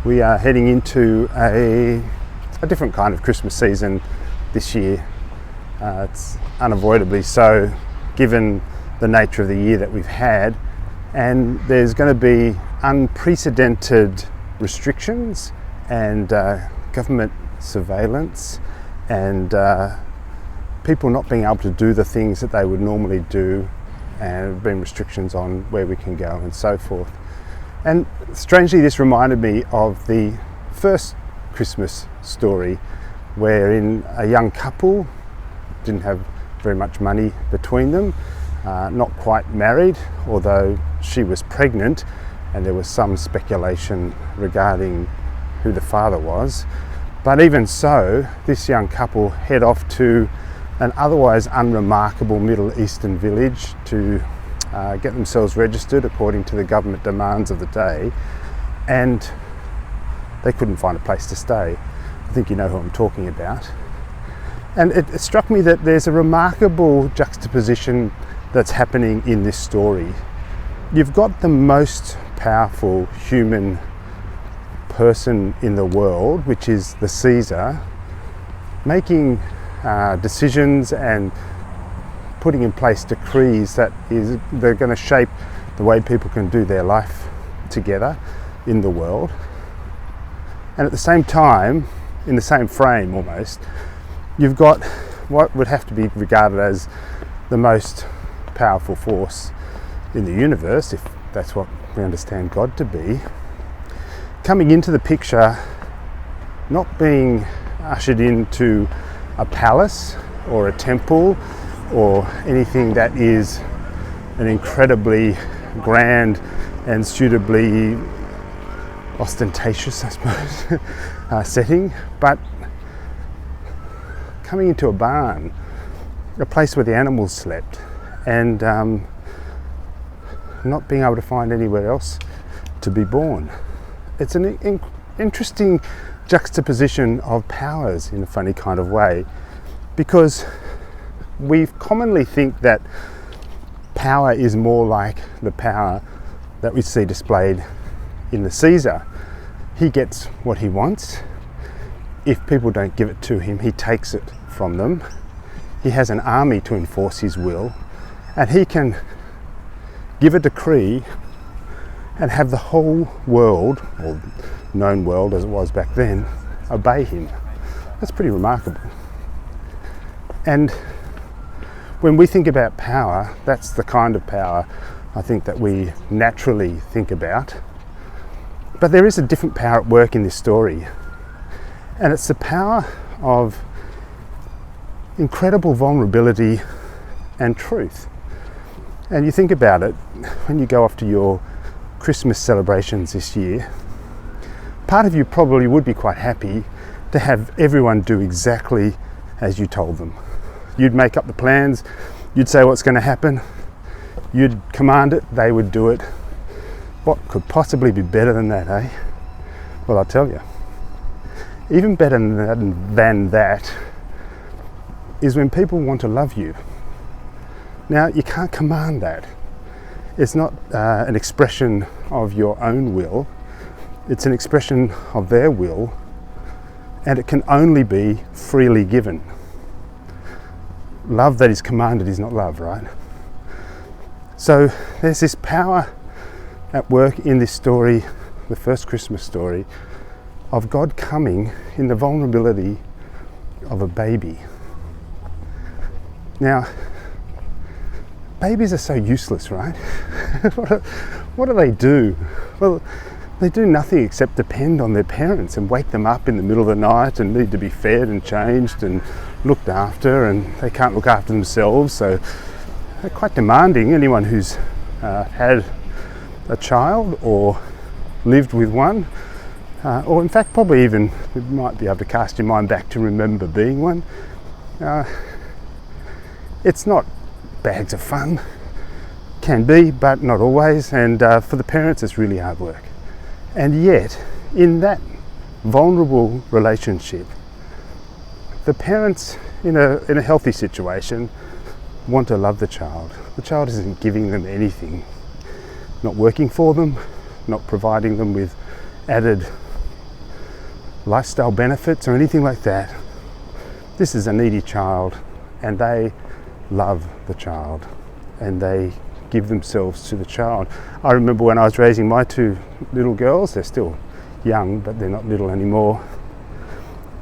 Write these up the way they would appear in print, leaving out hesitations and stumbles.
We are heading into a different kind of Christmas season this year. It's unavoidably so, given the nature of the year that we've had, and there's going to be unprecedented restrictions and government surveillance and people not being able to do the things that they would normally do, and there have been restrictions on where we can go and so forth. And strangely, this reminded me of the first Christmas story, wherein a young couple didn't have very much money between them, not quite married, although she was pregnant, and there was some speculation regarding who the father was. But even so, this young couple head off to an otherwise unremarkable Middle Eastern village to get themselves registered according to the government demands of the day, and they couldn't find a place to stay. I think you know who I'm talking about. And it struck me that there's a remarkable juxtaposition that's happening in this story. You've got the most powerful human person in the world, which is the Caesar, making decisions and putting in place decrees they're going to shape the way people can do their life together in the world. And at the same time, in the same frame almost, you've got what would have to be regarded as the most powerful force in the universe, if that's what we understand God to be, coming into the picture, not being ushered into a palace or a temple or anything that is an incredibly grand and suitably ostentatious, I suppose, setting, but coming into a barn, a place where the animals slept, and not being able to find anywhere else to be born. It's an interesting juxtaposition of powers in a funny kind of way, because we commonly think that power is more like the power that we see displayed in the Caesar. He gets what he wants. If people don't give it to him, he takes it from them. He has an army to enforce his will, and he can give a decree and have the whole world, or known world as it was back then, obey him. That's pretty remarkable. And when we think about power, that's the kind of power I think that we naturally think about. But there is a different power at work in this story, and it's the power of incredible vulnerability and truth. And you think about it, when you go off to your Christmas celebrations this year, part of you probably would be quite happy to have everyone do exactly as you told them. You'd make up the plans, you'd say what's going to happen, you'd command it, they would do it. What could possibly be better than that, eh? Well, I'll tell you. Even better than that is when people want to love you. Now, you can't command that. It's not an expression of your own will. It's an expression of their will, and it can only be freely given. Love that is commanded is not love, right? So there's this power at work in this story, the first Christmas story, of God coming in the vulnerability of a baby. Now, babies are so useless, right? What do they do? Well, they do nothing except depend on their parents and wake them up in the middle of the night and need to be fed and changed and looked after, and they can't look after themselves, so they're quite demanding. Anyone who's had a child or lived with one, or in fact probably even you might be able to cast your mind back to remember being one. It's not bags of fun, can be, but not always, and for the parents it's really hard work. And yet, in that vulnerable relationship, the parents in a healthy situation want to love the child. The child isn't giving them anything, not working for them, not providing them with added lifestyle benefits or anything like that. This is a needy child, and they love the child and they give themselves to the child. I remember when I was raising my two little girls, they're still young but they're not little anymore.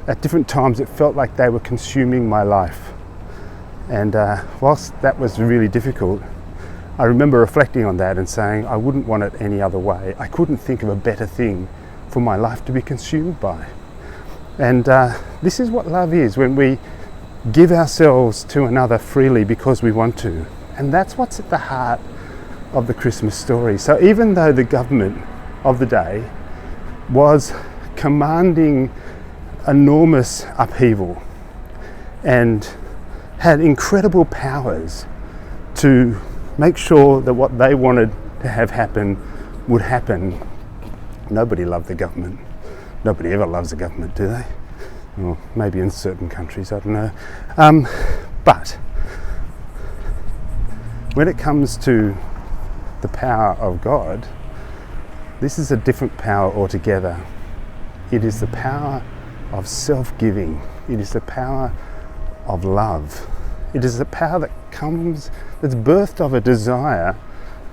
At different times it felt like they were consuming my life, and whilst that was really difficult, I remember reflecting on that and saying I wouldn't want it any other way. I couldn't think of a better thing for my life to be consumed by. And this is what love is, when we give ourselves to another freely because we want to. And that's what's at the heart of the Christmas story. So even though the government of the day was commanding enormous upheaval and had incredible powers to make sure that what they wanted to have happen would happen, nobody loved the government. Nobody ever loves the government, do they? Well, maybe in certain countries, I don't know. But when it comes to the power of God, this is a different power altogether. It is the power of self-giving. It is the power of love. It is the power that's birthed of a desire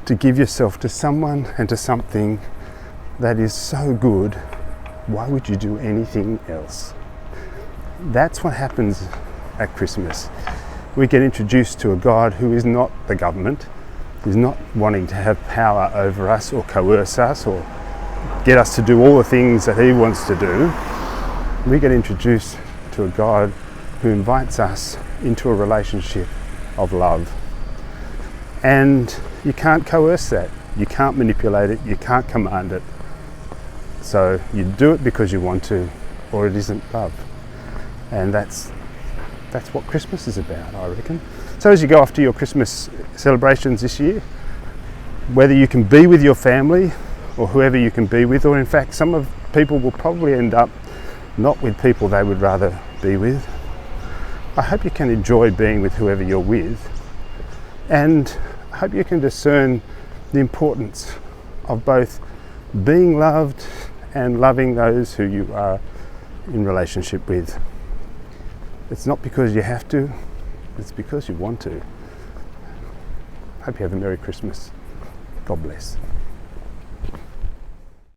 to give yourself to someone and to something that is so good. Why would you do anything else? That's what happens at Christmas. We get introduced to a God who is not the government, who's not wanting to have power over us or coerce us or get us to do all the things that he wants to do. We get introduced to a God who invites us into a relationship of love. And you can't coerce that. You can't manipulate it. You can't command it. So you do it because you want to, or it isn't love. And that's what Christmas is about, I reckon. So as you go off to your Christmas celebrations this year, whether you can be with your family or whoever you can be with, or in fact some of people will probably end up not with people they would rather be with, I hope you can enjoy being with whoever you're with, and I hope you can discern the importance of both being loved and loving those who you are in relationship with. It's not because you have to, it's because you want to. Hope you have a Merry Christmas. God bless.